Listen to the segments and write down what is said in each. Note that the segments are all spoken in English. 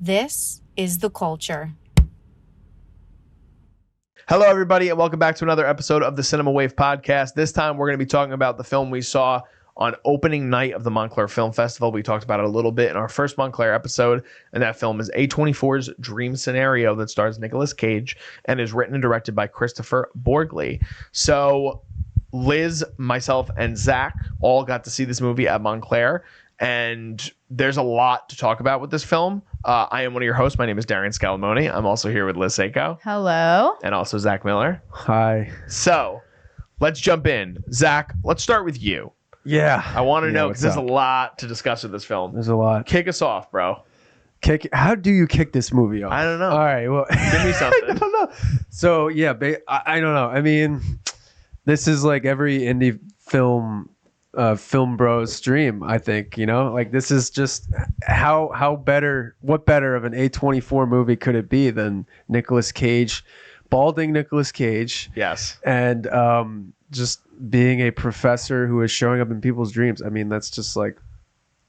This is The Culture. Hello, everybody, and welcome back to another episode of the Cinema Wave podcast. This time, we're going to be talking about the film we saw on opening night of the Montclair Film Festival. We talked about it a little bit in our first Montclair episode, and that film is A24's Dream Scenario that stars Nicolas Cage and is written and directed by Kristoffer Borgli. So Liz, myself, and Zach all got to see this movie at Montclair, and there's a lot to talk about with this film. I am one of your hosts. My name is Darian. I'm also here with Liz Seiko. Hello. And also Zach Miller. Hi. So let's jump in. Zach, let's start with you. Yeah. I want to know, because there's up? a lot to discuss with this film. There's a lot. Kick us off, bro. How do you kick this movie off? I don't know. All right. Well, Give me something. I don't know. So, yeah, I don't know. I mean, this is like every indie film bros dream, I think, like this is just what better of an A24 movie could it be than Nicolas Cage, balding Nicolas Cage. Yes. And just being a professor who is showing up in people's dreams. I mean, that's just like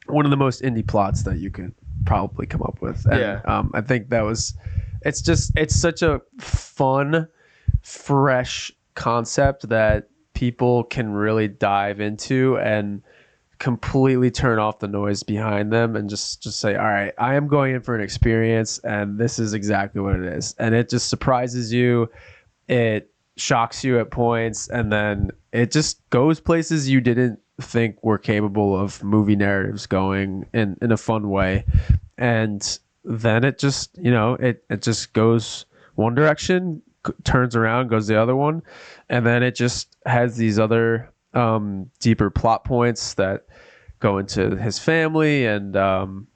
one of the most indie plots that you could probably come up with. And, yeah. I think it's such a fun, fresh concept that people can really dive into and completely turn off the noise behind them and just say, all right, I am going in for an experience and this is exactly what it is. And it just surprises you. It shocks you at points. And then it just goes places you didn't think were capable of movie narratives going in a fun way. And then it just, it just goes one direction, turns around, goes the other one, and then it just has these other deeper plot points that go into his family and some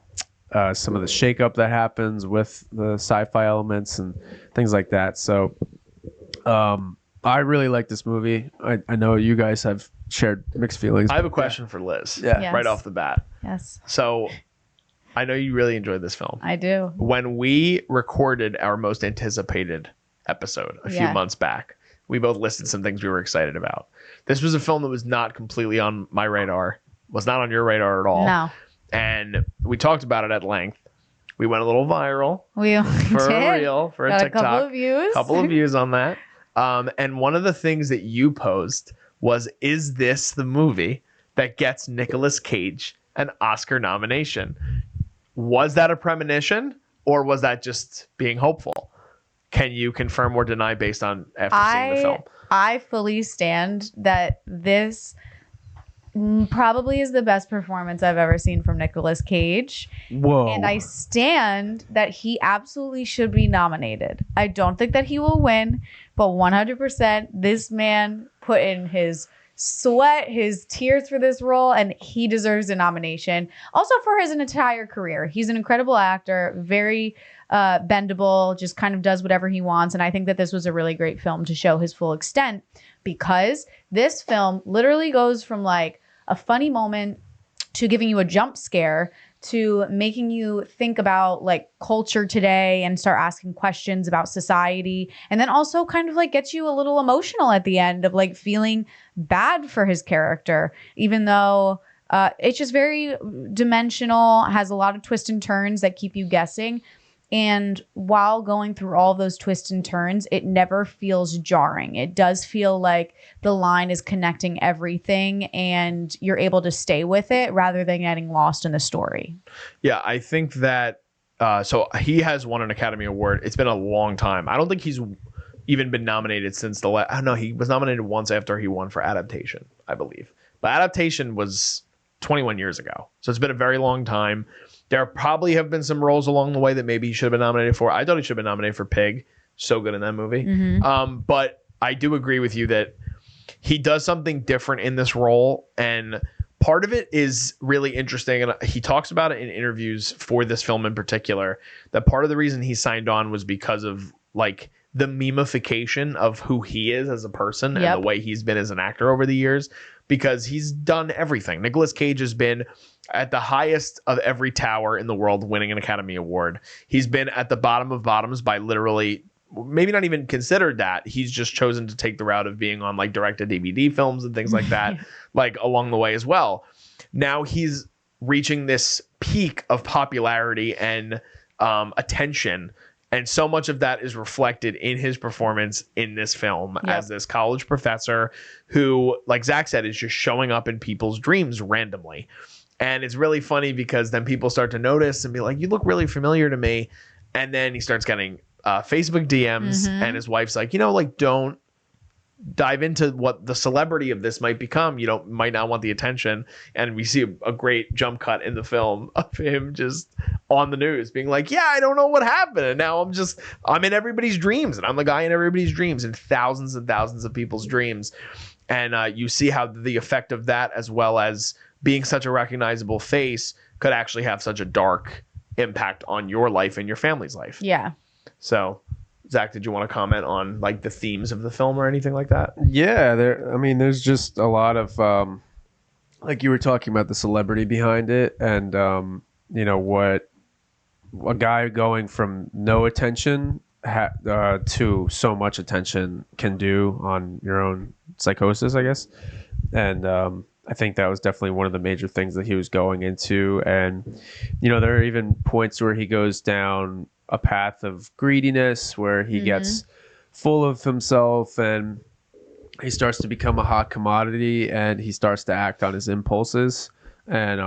of the shakeup that happens with the sci-fi elements and things like that. So I really like this movie. I know you guys have shared mixed feelings. I have a question for Liz. Yeah. Yes. Right off the bat. Yes, So I know you really enjoyed this film. I do. When we recorded our most anticipated episode a few months back, we both listed some things we were excited about. This was a film that was not completely on my radar, was not on your radar at all. No. And we talked about it at length. We went a little viral We for did. a reel, for a Got TikTok. a couple of views. Couple of views on that. And one of the things that you posed was, is this the movie that gets Nicolas Cage an Oscar nomination? Was that a premonition, or was that just being hopeful? Can you confirm or deny based on after seeing the film? I fully stand that this probably is the best performance I've ever seen from Nicolas Cage. Whoa. And I stand that he absolutely should be nominated. I don't think that he will win, but 100% this man put in his sweat, his tears for this role, and he deserves a nomination. Also for his entire career. He's an incredible actor, very bendable, just kind of does whatever he wants. And I think that this was a really great film to show his full extent, because this film literally goes from like a funny moment to giving you a jump scare to making you think about like culture today and start asking questions about society. And then also kind of like gets you a little emotional at the end of like feeling bad for his character, even though it's just very dimensional, has a lot of twists and turns that keep you guessing. And while going through all those twists and turns, it never feels jarring. It does feel like the line is connecting everything and you're able to stay with it rather than getting lost in the story. Yeah, I think that so he has won an Academy Award. It's been a long time. I don't think he's even been nominated since I don't know, he was nominated once after he won for adaptation, I believe. But adaptation was 21 years ago. So it's been a very long time. There probably have been some roles along the way that maybe he should have been nominated for. I thought he should have been nominated for Pig. So good in that movie. Mm-hmm. But I do agree with you that he does something different in this role. And part of it is really interesting. And he talks about it in interviews for this film in particular, that part of the reason he signed on was because of like the memification of who he is as a person and the way he's been as an actor over the years, because he's done everything. Nicolas Cage has been at the highest of every tower in the world, winning an Academy Award. He's been at the bottom of bottoms by literally maybe not even considered that. He's just chosen to take the route of being on like direct-to-DVD films and things like that, like along the way as well. Now he's reaching this peak of popularity and attention. And so much of that is reflected in his performance in this film as this college professor who, like Zach said, is just showing up in people's dreams randomly. And it's really funny because then people start to notice and be like, you look really familiar to me. And then he starts getting Facebook DMs and his wife's like, like, don't dive into what the celebrity of this might become. You might not want the attention. And we see a great jump cut in the film of him just on the news being like, yeah, I don't know what happened. And now I'm in everybody's dreams, and I'm the guy in everybody's dreams, and thousands of people's dreams. And you see how the effect of that, as well as being such a recognizable face, could actually have such a dark impact on your life and your family's life. Yeah. So Zach, did you want to comment on like the themes of the film or anything like that? Yeah, there's just a lot of like you were talking about the celebrity behind it, and what a guy going from no attention to so much attention can do on your own psychosis, I guess. And I think that was definitely one of the major things that he was going into. And there are even points where he goes down a path of greediness where he gets full of himself, and he starts to become a hot commodity, and he starts to act on his impulses, and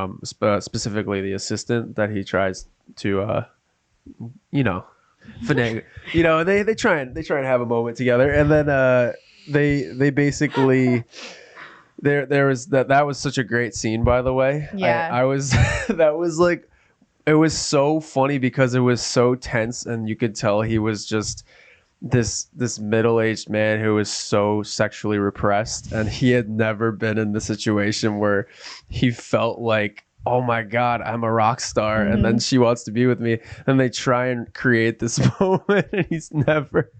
specifically the assistant that he tries to finagle. They try and have a moment together, and then they basically there was that was such a great scene, by the way. I was that was like, it was so funny because it was so tense, and you could tell he was just this middle-aged man who was so sexually repressed, and he had never been in the situation where he felt like, oh my God, I'm a rock star, and then she wants to be with me, and they try and create this moment, and he's never,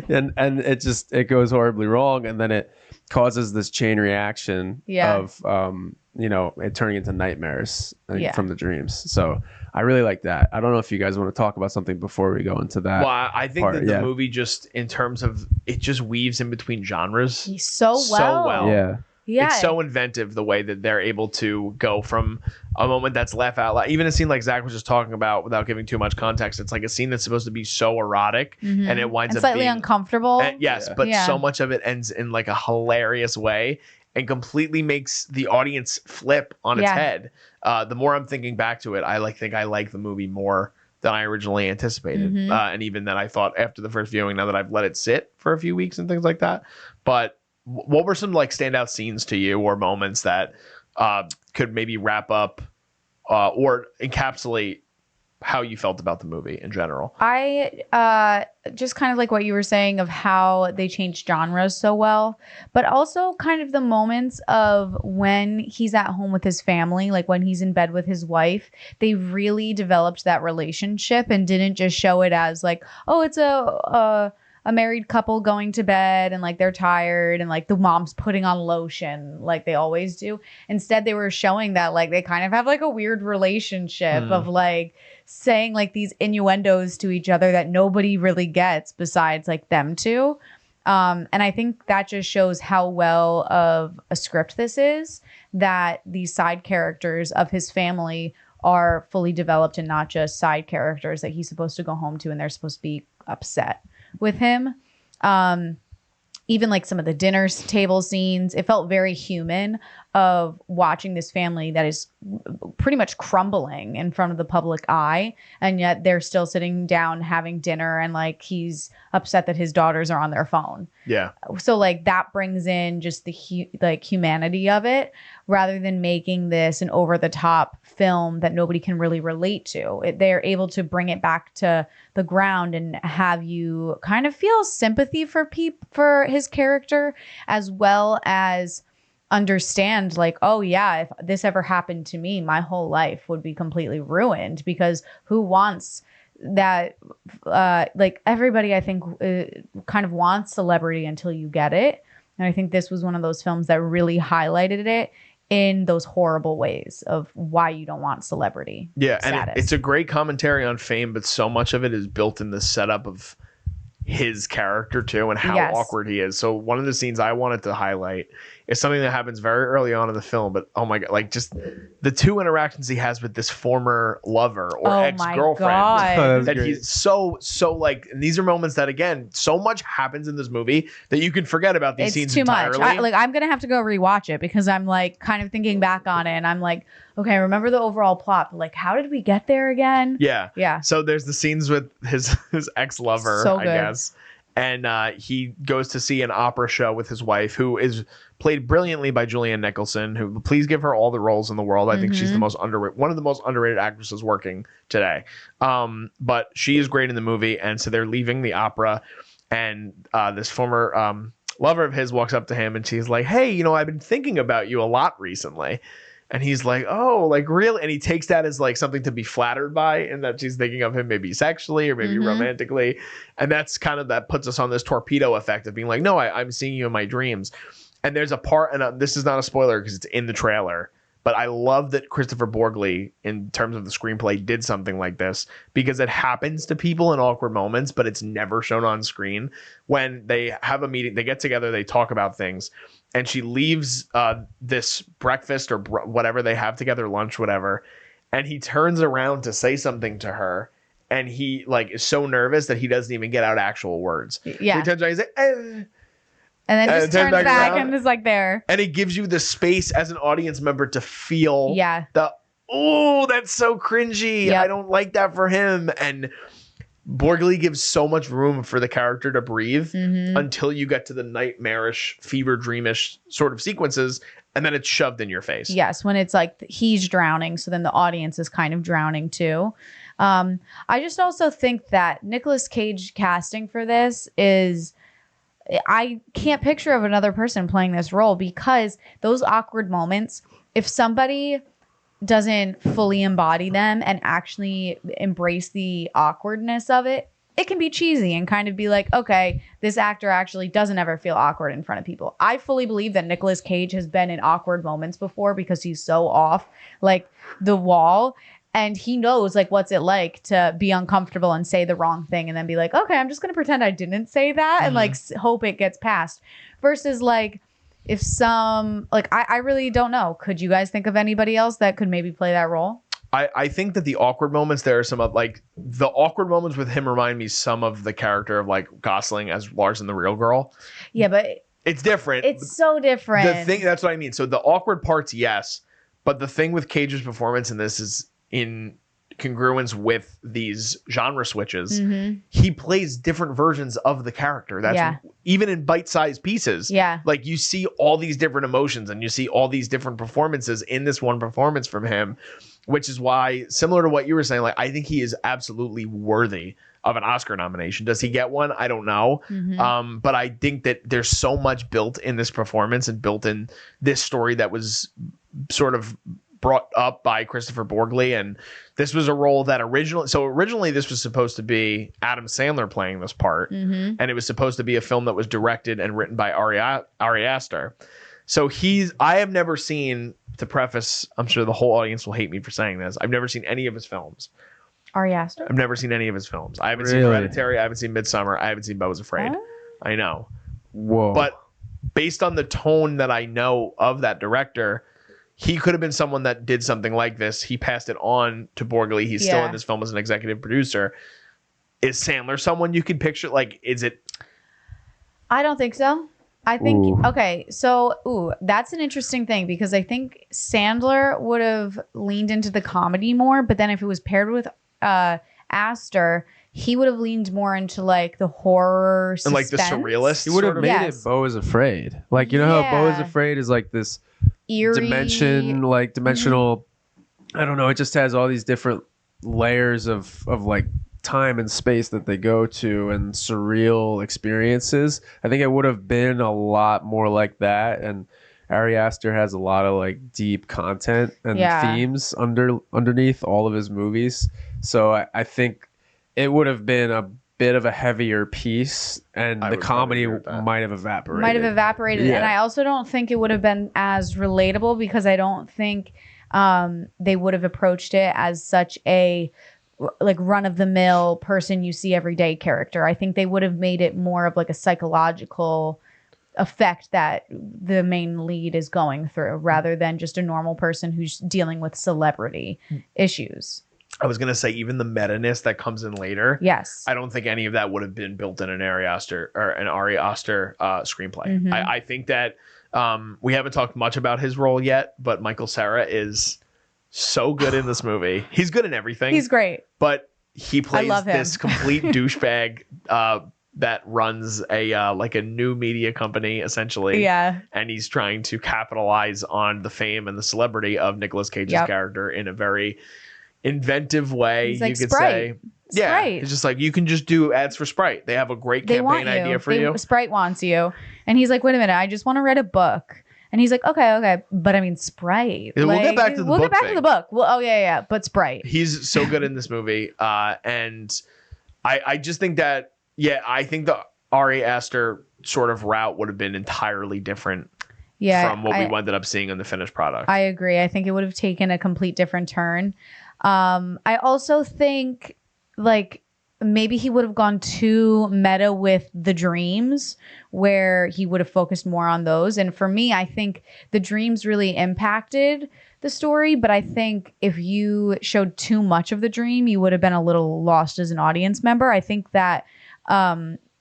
and it goes horribly wrong, and then it causes this chain reaction of it turning into nightmares from the dreams. So I really like that. I don't know if you guys want to talk about something before we go into that. Well, I think that the movie, just in terms of, it just weaves in between genres so well. Yeah. It's so inventive the way that they're able to go from a moment that's laugh out loud. Even a scene like Zach was just talking about, without giving too much context, it's like a scene that's supposed to be so erotic, and it winds up slightly being uncomfortable. But so much of it ends in like a hilarious way and completely makes the audience flip on its head. The more I'm thinking back to it, I think I like the movie more than I originally anticipated. And even then I thought after the first viewing, now that I've let it sit for a few weeks and things like that. But what were some like standout scenes to you, or moments that could maybe wrap up or encapsulate how you felt about the movie in general? I just kind of like what you were saying of how they changed genres so well, but also kind of the moments of when he's at home with his family, like when he's in bed with his wife, they really developed that relationship and didn't just show it as like, oh, it's a married couple going to bed and like they're tired and like the mom's putting on lotion like they always do. Instead, they were showing that like they kind of have like a weird relationship of like saying like these innuendos to each other that nobody really gets besides like them two. And I think that just shows how well of a script this is, that these side characters of his family are fully developed and not just side characters that he's supposed to go home to and they're supposed to be upset with him. Even like some of the dinner table scenes, it felt very human of watching this family that is pretty much crumbling in front of the public eye, and yet they're still sitting down having dinner, and like he's upset that his daughters are on their phone. Yeah. So like that brings in just the humanity of it, rather than making this an over the top film that nobody can really relate to. They're able to bring it back to the ground and have you kind of feel sympathy for his character, as well as understand like, oh yeah, if this ever happened to me, my whole life would be completely ruined, because who wants that? Like everybody, I think, kind of wants celebrity until you get it. And I think this was one of those films that really highlighted it in those horrible ways of why you don't want celebrity status. And it's a great commentary on fame, but so much of it is built in the setup of his character too, and how awkward he is. So one of the scenes I wanted to highlight is something that happens very early on in the film. But oh my god, like just the two interactions he has with this former lover or Oh my ex-girlfriend God. that he's so like. And these are moments that again, so much happens in this movie that you can forget about these It's scenes too entirely. much. I'm gonna have to go rewatch it because I'm like kind of thinking back on it, and I'm like, okay, I remember the overall plot, but like, how did we get there again? Yeah. So there's the scenes with his ex-lover, So I good. guess. And he goes to see an opera show with his wife, who is played brilliantly by Julianne Nicholson, who please give her all the roles in the world. I think she's the most one of the most underrated actresses working today. But she is great in the movie. And so they're leaving the opera, and this former lover of his walks up to him, and she's like, "Hey, I've been thinking about you a lot recently." And he's like, "Oh, like really?" And he takes that as like something to be flattered by, and that she's thinking of him maybe sexually or maybe romantically. And that's kind of that puts us on this torpedo effect of being like, "No, I'm seeing you in my dreams." And there's a part, and this is not a spoiler because it's in the trailer, but I love that Kristoffer Borgli, in terms of the screenplay, did something like this because it happens to people in awkward moments, but it's never shown on screen. When they have a meeting, they get together, they talk about things. And she leaves this breakfast or whatever they have together, lunch, whatever. And he turns around to say something to her. And he like is so nervous that he doesn't even get out actual words. Yeah. So he turns around, he's like, "Eh." And then just turns back around. and is like there. And it gives you the space as an audience member to feel oh, that's so cringy. Yep. I don't like that for him. And Borgli gives so much room for the character to breathe until you get to the nightmarish, fever dreamish sort of sequences, and then it's shoved in your face. Yes, when it's like he's drowning, so then the audience is kind of drowning too. I just also think that Nicolas Cage casting for this is, I can't picture of another person playing this role because those awkward moments, if somebody doesn't fully embody them and actually embrace the awkwardness of it, it can be cheesy and kind of be like, okay, this actor actually doesn't ever feel awkward in front of people. I fully believe that Nicolas Cage has been in awkward moments before because he's so off like the wall, and he knows like what's it like to be uncomfortable and say the wrong thing and then be like, okay, I'm just gonna pretend I didn't say that and like hope it gets past. Versus like if some like I really don't know. Could you guys think of anybody else that could maybe play that role? I think that the awkward moments, there are some of like the awkward moments with him remind me some of the character of like Gosling as Lars in The Real Girl. Yeah, but it's different. It's so different. The thing, that's what I mean. So the awkward parts, yes, but the thing with Cage's performance in this is in congruence with these genre switches. He plays different versions of the character. That's even in bite-sized pieces. Yeah. Like you see all these different emotions and you see all these different performances in this one performance from him, which is why, similar to what you were saying, like I think he is absolutely worthy of an Oscar nomination. Does he get one? I don't know. But I think that there's so much built in this performance and built in this story that was sort of brought up by Kristoffer Borgli, and this was a role that originally this was supposed to be Adam Sandler playing this part, and it was supposed to be a film that was directed and written by Ari Aster. So I have never seen, to preface, I'm sure the whole audience will hate me for saying this, I've never seen any of his films. Ari Aster? I've never seen any of his films. I haven't seen Hereditary, I haven't seen Midsommar, I haven't seen Beau is Afraid. I know. Whoa. But based on the tone that I know of that director, he could have been someone that did something like this. He passed it on to Borgli. He's still in this film as an executive producer. Is Sandler someone you could picture? Like, is it? I don't think so. I think, that's an interesting thing because I think Sandler would have leaned into the comedy more, but then if it was paired with Aster, he would have leaned more into like the horror suspense. And like the surrealist. He would have made it Beau is Afraid. Like, you know how Beau is Afraid is like this eerie dimensional, I don't know, it just has all these different layers of like time and space that they go to and surreal experiences. I think it would have been a lot more like that, and Ari Aster has a lot of like deep content and themes underneath all of his movies, so I think it would have been a bit of a heavier piece, and the comedy might have evaporated. And I also don't think it would have been as relatable because I don't think they would have approached it as such a like run-of-the-mill person you see every day character. I think they would have made it more of like a psychological effect that the main lead is going through, rather than just a normal person who's dealing with celebrity issues. I was gonna say even the meta-ness that comes in later. Yes. I don't think any of that would have been built in an Ari Aster screenplay. Mhm. I think that we haven't talked much about his role yet, but Michael Cera is so good in this movie. He's good in everything. He's great. But he plays love him. this complete douchebag that runs a like a new media company essentially. Yeah. And he's trying to capitalize on the fame and the celebrity of Nicolas Cage's Yep. character in a very inventive way. He's like, you could Sprite. say. Yeah. Sprite. It's just like you can just do ads for Sprite. They have a great They want campaign you. idea for you. Sprite wants you. And he's like, wait a minute, I just want to write a book. And he's like, okay. But I mean, Sprite. Yeah, we'll get back to the We'll book get back thing. to the book. Well, oh, yeah. But Sprite. He's so good in this movie. And I just think that, I think the Ari Aster sort of route would have been entirely different from what we ended up seeing in the finished product. I agree. I think it would have taken a complete different turn. I also think like maybe he would have gone too meta with the dreams, where he would have focused more on those. And for me, I think the dreams really impacted the story, but I think if you showed too much of the dream, you would have been a little lost as an audience member. I think that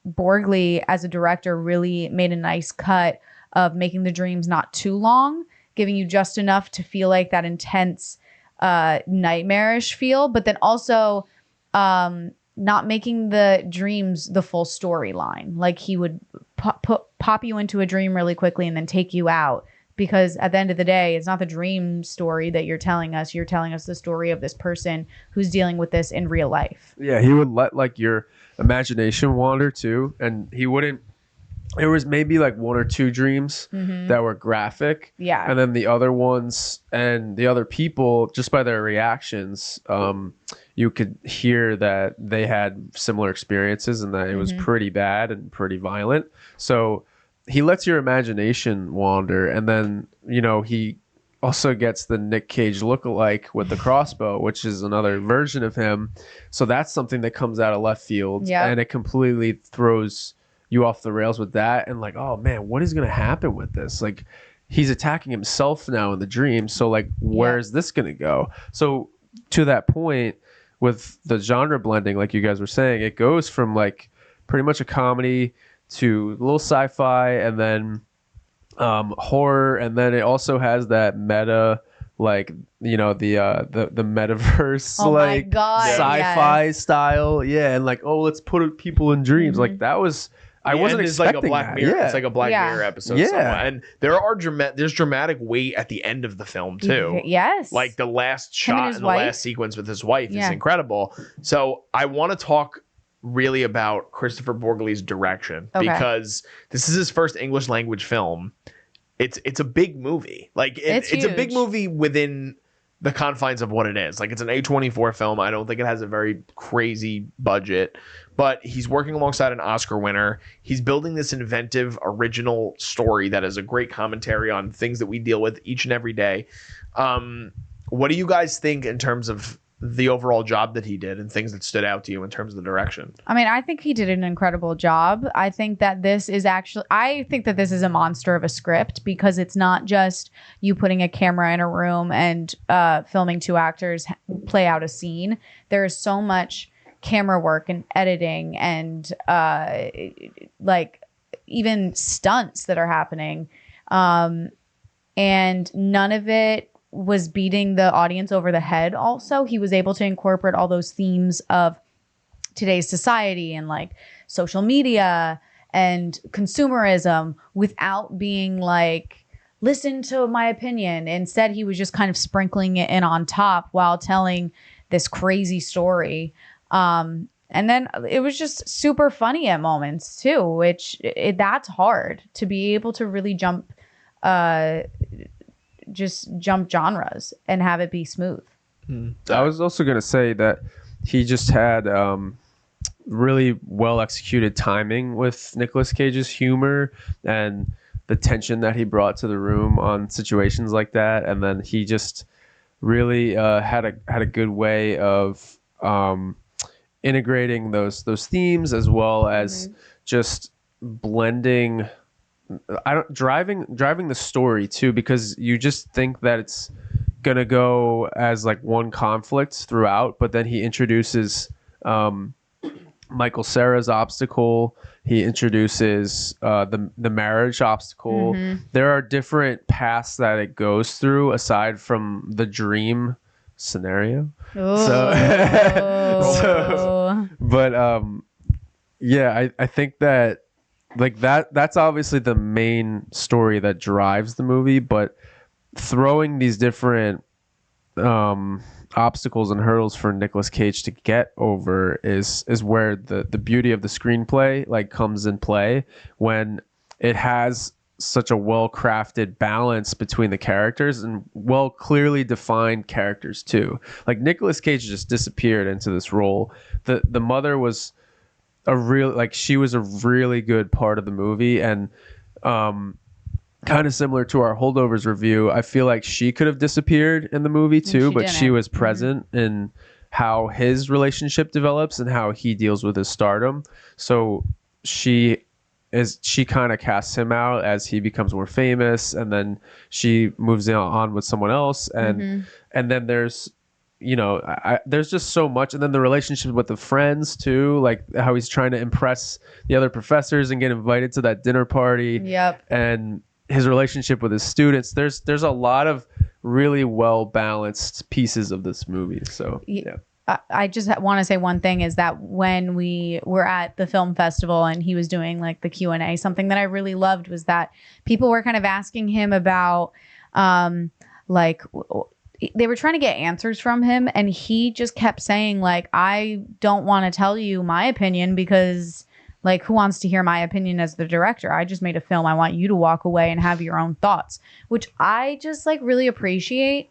Borgli as a director really made a nice cut of making the dreams not too long, giving you just enough to feel like that intense nightmarish feel, but then also not making the dreams the full storyline. Like he would pop you into a dream really quickly and then take you out, because at the end of the day, it's not the dream story that you're telling us. You're telling us the story of this person who's dealing with this in real life. Yeah, he would let like your imagination wander too, and he wouldn't. There was maybe like one or two dreams that were graphic. Yeah. And then the other ones and the other people, just by their reactions, you could hear that they had similar experiences and that it was pretty bad and pretty violent. So he lets your imagination wander. And then, he also gets the Nick Cage lookalike with the crossbow, which is another version of him. So that's something that comes out of left field. Yeah. And it completely throws you off the rails with that, and like, oh man, what is going to happen with this? Like, he's attacking himself now in the dream, so like, where is this going to go? So to that point, with the genre blending, like you guys were saying, it goes from like pretty much a comedy to a little sci-fi, and then horror, and then it also has that meta, like, the metaverse, Oh my like God, sci-fi style, and like, oh, let's put people in dreams. Like that was, I wasn't expecting like a Black that. Mirror. Yeah. It's like a Black Mirror episode. Yeah. Somewhat. And there's dramatic weight at the end of the film too. Yes. Like the last Him and shot his and the wife. last sequence with his wife is Yeah. incredible. So I want to talk really about Kristoffer Borgli's direction, Okay. because this is his first English language film. It's a big movie. Like it's a big huge. movie within the confines of what it is. Like it's an A24 film. I don't think it has a very crazy budget, but he's working alongside an Oscar winner. He's building this inventive, original story that is a great commentary on things that we deal with each and every day. What do you guys think in terms of the overall job that he did and things that stood out to you in terms of the direction? I mean, I think he did an incredible job. I think that this is a monster of a script, because it's not just you putting a camera in a room and filming two actors play out a scene. There is so much camera work and editing and like even stunts that are happening. And none of it was beating the audience over the head. Also, he was able to incorporate all those themes of today's society and like social media and consumerism without being like, listen to my opinion. Instead, he was just kind of sprinkling it in on top while telling this crazy story. And then it was just super funny at moments too, which that's hard to be able to really jump genres and have it be smooth. I was also going to say that he just had really well executed timing with Nicolas Cage's humor and the tension that he brought to the room on situations like that. And then he just really had a good way of integrating those themes, as well as just blending driving the story too, because you just think that it's gonna go as like one conflict throughout, but then he introduces Michael Cera's obstacle. He introduces the marriage obstacle. There are different paths that it goes through aside from the dream scenario. But yeah, I think that like that's obviously the main story that drives the movie, but throwing these different obstacles and hurdles for Nicolas Cage to get over is where the beauty of the screenplay like comes in play, when it has such a well-crafted balance between the characters and well clearly defined characters too. Like Nicolas Cage just disappeared into this role. The mother was she was a really good part of the movie, and kind of similar to our Holdovers review, I feel like she could have disappeared in the movie too, but she was present in how his relationship develops and how he deals with his stardom. So she kind of casts him out as he becomes more famous, and then she moves on with someone else, and then there's there's just so much, and then the relationship with the friends too, like how he's trying to impress the other professors and get invited to that dinner party. And his relationship with his students. There's a lot of really well balanced pieces of this movie. So yeah. I just want to say one thing is that when we were at the film festival and he was doing like the Q&A, something that I really loved was that people were kind of asking him about like they were trying to get answers from him, and he just kept saying like, I don't want to tell you my opinion because like, who wants to hear my opinion as the director? I just made a film. I want you to walk away and have your own thoughts, which I just like really appreciate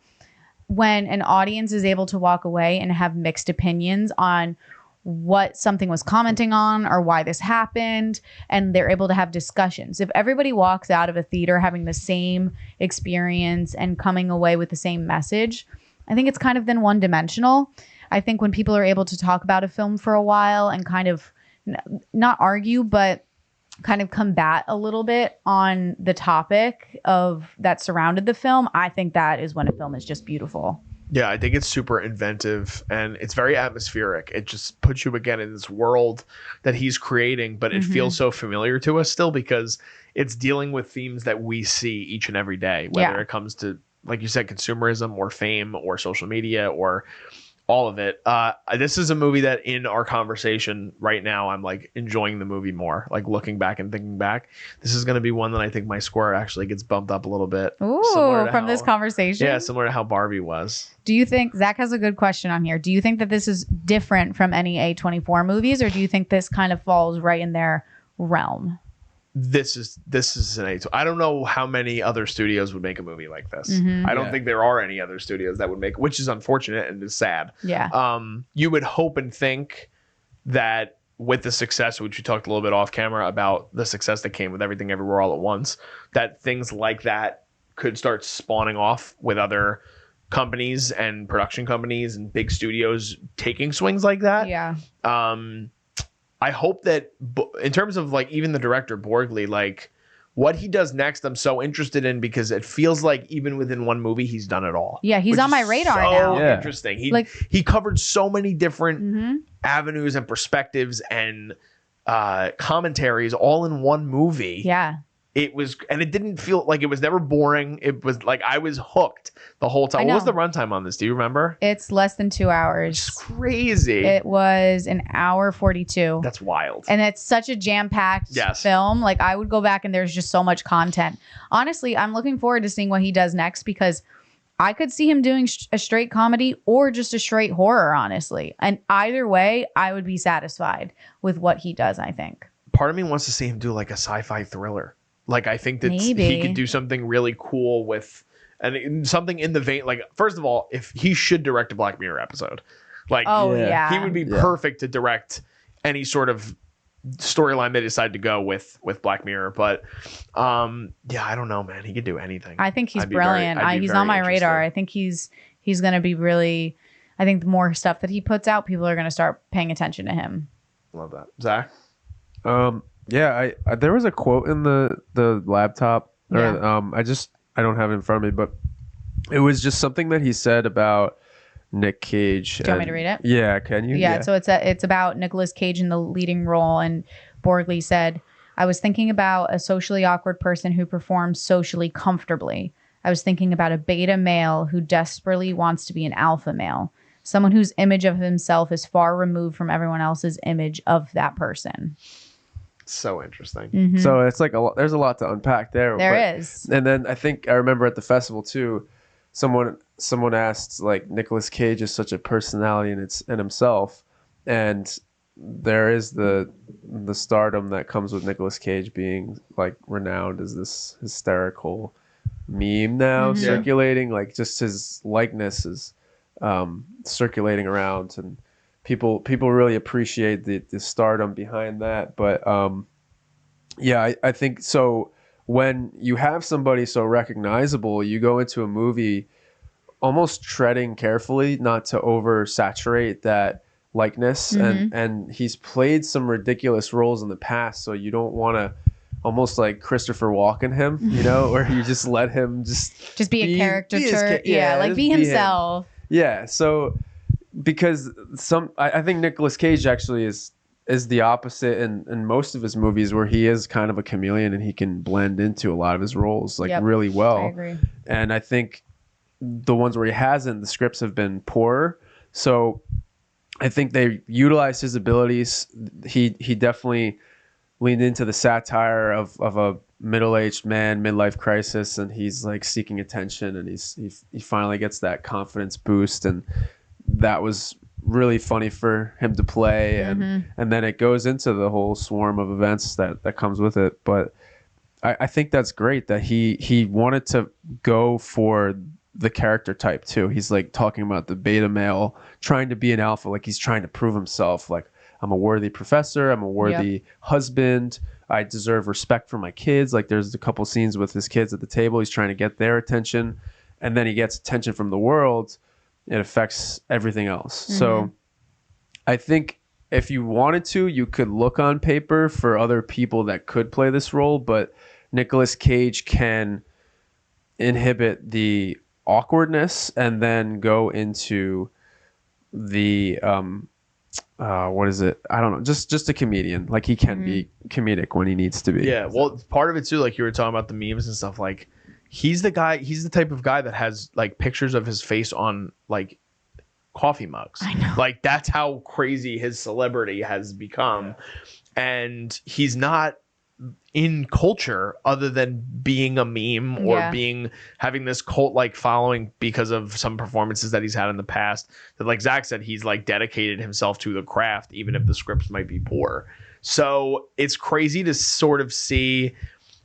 when an audience is able to walk away and have mixed opinions on what something was commenting on or why this happened, and they're able to have discussions. If everybody walks out of a theater having the same experience and coming away with the same message, I think it's kind of then one-dimensional. I think when people are able to talk about a film for a while and kind of not argue, but kind of combat a little bit on the topic of that surrounded the film, I think that is when a film is just beautiful. Yeah, I think it's super inventive and it's very atmospheric. It just puts you again in this world that he's creating, but it feels so familiar to us still because it's dealing with themes that we see each and every day, whether it comes to, like you said, consumerism or fame or social media or all of it. This is a movie that in our conversation right now, I'm like enjoying the movie more, like looking back and thinking back. This is going to be one that I think my score actually gets bumped up a little bit. Ooh, from this conversation? Yeah, similar to how Barbie was. Do you think, Zach has a good question on here. Do you think that this is different from any A24 movies, or do you think this kind of falls right in their realm? This is an A. I don't know how many other studios would make a movie like this. I don't think there are any other studios that would make, which is unfortunate and is sad. Yeah. You would hope and think that with the success, which we talked a little bit off camera about the success that came with Everything Everywhere All at Once, that things like that could start spawning off with other companies and production companies and big studios taking swings like that. Yeah. I hope that in terms of like even the director Borgli, like what he does next, I'm so interested in because it feels like even within one movie, he's done it all. Yeah, he's on my radar now. Yeah. Interesting. He covered so many different avenues and perspectives and commentaries all in one movie. Yeah. It was, and it didn't feel like it was never boring. It was like I was hooked the whole time. What was the runtime on this? Do you remember? It's less than 2 hours. It's crazy. It was an hour 42. That's wild. And it's such a jam-packed film. Like I would go back and there's just so much content. Honestly, I'm looking forward to seeing what he does next because I could see him doing a straight comedy or just a straight horror, honestly. And either way, I would be satisfied with what he does, I think. Part of me wants to see him do like a sci-fi thriller. Like, I think that he could do something really cool with, and something in the vein, like, first of all, if he should direct a Black Mirror episode, like, he would be perfect to direct any sort of storyline they decide to go with Black Mirror. But, I don't know, man. He could do anything. I think he's brilliant. He's on my radar. I think he's going to be really, I think the more stuff that he puts out, people are going to start paying attention to him. Love that. Zach? Yeah, I there was a quote in the laptop, or Yeah. I don't have it in front of me, but it was just something that he said about Nick Cage. Do you want me to read it? Yeah, can you? Yeah, so it's about Nicolas Cage in the leading role, and Borgli said, "I was thinking about a socially awkward person who performs socially comfortably. I was thinking about a beta male who desperately wants to be an alpha male, someone whose image of himself is far removed from everyone else's image of that person." So interesting. Mhm. So it's like there's a lot to unpack there. There is. And then I think I remember at the festival too, someone asked like Nicolas Cage is such a personality in himself, and there is the stardom that comes with Nicolas Cage being like renowned as this hysterical meme now circulating, like just his likeness is circulating around, and people really appreciate the stardom behind that. But yeah, I think so. When you have somebody so recognizable, you go into a movie almost treading carefully not to oversaturate that likeness. And he's played some ridiculous roles in the past, so you don't want to almost like Kristoffer Walken him, you know, or you just let him just be a caricature. Like be him. himself. Yeah, so because I think Nicolas Cage actually is the opposite in most of his movies, where he is kind of a chameleon and he can blend into a lot of his roles like really well. I agree. And I think the ones where he hasn't, the scripts have been poorer. So I think they utilized his abilities. He definitely leaned into the satire of a middle-aged man, midlife crisis, and he's like seeking attention, and he finally gets that confidence boost, and that was really funny for him to play. And then it goes into the whole swarm of events that comes with it. But I think that's great that he wanted to go for the character type too. He's like talking about the beta male trying to be an alpha, like he's trying to prove himself, like I'm a worthy professor, I'm a worthy husband, I deserve respect for my kids. Like there's a couple scenes with his kids at the table, he's trying to get their attention, and then he gets attention from the world. It affects everything else. So I think if you wanted to, you could look on paper for other people that could play this role, but Nicolas Cage can inhibit the awkwardness and then go into the what is it? I don't know. Just a comedian. Like he can be comedic when he needs to be. Yeah. Well, part of it too, like you were talking about the memes and stuff, like he's the type of guy that has like pictures of his face on like coffee mugs. I know. Like that's how crazy his celebrity has become. And he's not in culture other than being a meme or having this cult like following because of some performances that he's had in the past, that like Zach said, he's like dedicated himself to the craft even if the scripts might be poor. So it's crazy to sort of see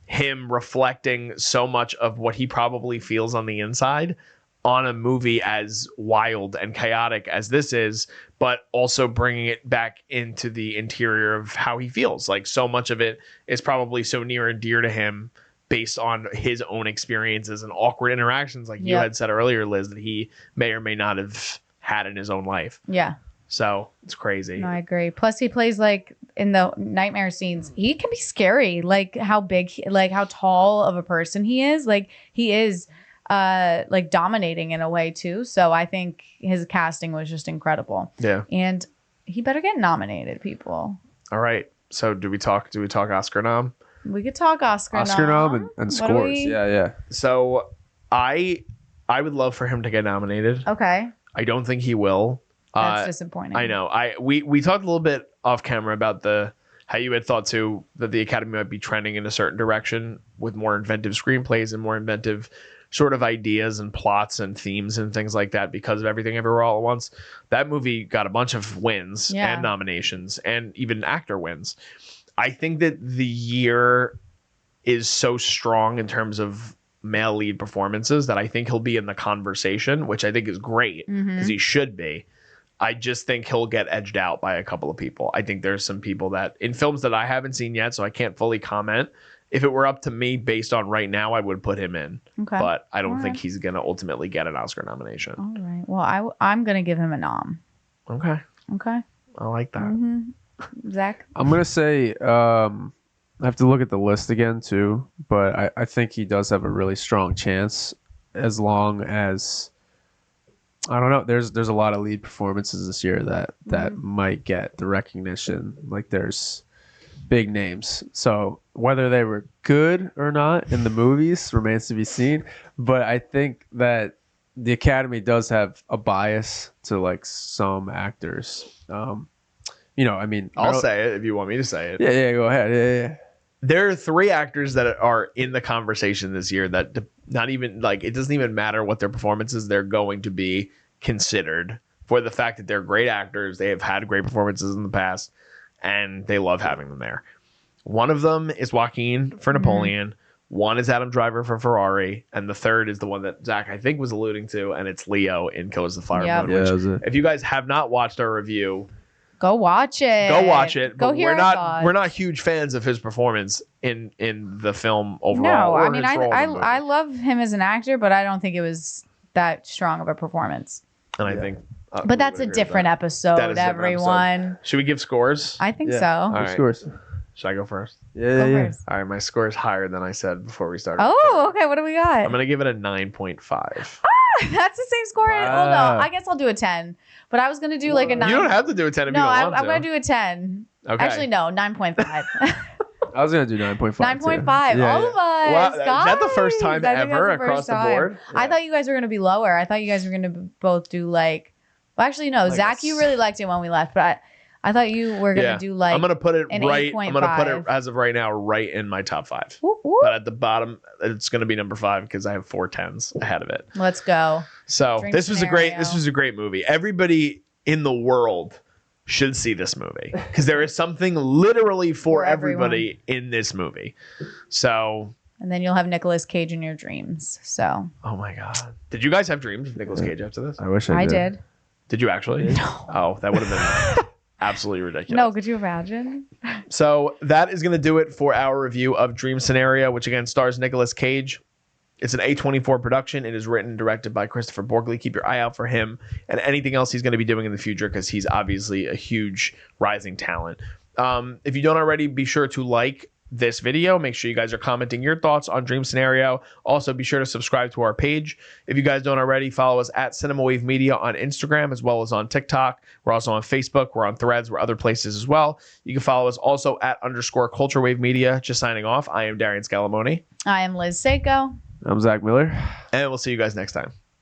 him reflecting so much of what he probably feels on the inside on a movie as wild and chaotic as this is, but also bringing it back into the interior of how he feels. Like so much of it is probably so near and dear to him based on his own experiences and awkward interactions, like you had said earlier, Liz, that he may or may not have had in his own life. Yeah. So it's crazy. No, I agree. Plus he plays like in the nightmare scenes, he can be scary. Like how big, like how tall of a person he is. Like he is like dominating in a way too. So I think his casting was just incredible. Yeah. And he better get nominated, people. All right. So do we talk Oscar nom? We could talk Oscar nom and scores. Yeah. So I would love for him to get nominated. Okay. I don't think he will. That's disappointing. I know. We talked a little bit off camera about how you had thought too that the Academy might be trending in a certain direction with more inventive screenplays and more inventive sort of ideas and plots and themes and things like that because of Everything Everywhere All at Once. That movie got a bunch of wins and nominations and even actor wins. I think that the year is so strong in terms of male lead performances that I think he'll be in the conversation, which I think is great because he should be. I just think he'll get edged out by a couple of people. I think there's some people that in films that I haven't seen yet, so I can't fully comment. If it were up to me based on right now, I would put him in. Okay. But I don't think he's going to ultimately get an Oscar nomination. All right. Well, I'm going to give him a nom. Okay. Okay. I like that. Zach? I'm going to say I have to look at the list again too, but I think he does have a really strong chance as long as I don't know. There's a lot of lead performances this year that might get the recognition. Like there's big names. So whether they were good or not in the movies remains to be seen. But I think that the Academy does have a bias to like some actors. I mean, I'll say it if you want me to say it. Yeah, go ahead. Yeah. There are 3 actors that are in the conversation this year that not even like it doesn't even matter what their performances, they're going to be considered for the fact that they're great actors. They have had great performances in the past and they love having them there. One of them is Joaquin for Napoleon. One is Adam Driver for Ferrari. And the third is the one that Zach, I think, was alluding to. And it's Leo in Killers of the Flower Moon. Yeah, Which, if you guys have not watched our review, go watch it. Go hear we're not huge fans of his performance in the film No, overall. I mean I love him as an actor, but I don't think it was that strong of a performance. And I think but that's a different episode, everyone. Should we give scores? I think so. All right. Scores. Should I go first? Go Yeah. first. All right, my score is higher than I said before we started. Oh, okay. What do we got? I'm going to give it a 9.5. That's the same score. Wow. Oh no, I guess I'll do a 10. But I was gonna do like a 9. You don't have to do a 10 if No, you don't want I'm to. gonna do a 10. Okay. Actually, no, 9.5. I was gonna do 9.5. 9.5. Yeah, All of us. Wow, is that the first time guys. I think ever that's the across first the time. board? I thought you guys were gonna be lower. I thought you guys were gonna both do like. Well, actually, no. Like Zach, you really liked it when we left, but I thought you were gonna do like. I'm gonna put it an right. I'm gonna put it 8.5. as of right now right in my top 5. Whoop, whoop. But at the bottom, it's gonna be number 5 because I have 4 10s ahead of it. Let's go. So Dream this was scenario. a great movie. Everybody in the world should see this movie because there is something literally for everybody in this movie. So. And then you'll have Nicolas Cage in your dreams. So. Oh my God! Did you guys have dreams of Nicolas Cage after this? I wish I did. Did you actually? No. Oh, that would have been absolutely ridiculous. No, could you imagine? So that is going to do it for our review of Dream Scenario, which again stars Nicolas Cage. It's an A24 production. It is written and directed by Kristoffer Borgli. Keep your eye out for him and anything else he's going to be doing in the future because he's obviously a huge rising talent. If you don't already, be sure to like this video. Make sure you guys are commenting your thoughts on Dream Scenario. Also, be sure to subscribe to our page. If you guys don't already, follow us at Cinema Wave Media on Instagram as well as on TikTok. We're also on Facebook. We're on Threads. We're other places as well. You can follow us also at _Culture Wave Media. Just signing off. I am Darian Scalamoni. I am Liz Seiko. I'm Zach Miller. And we'll see you guys next time.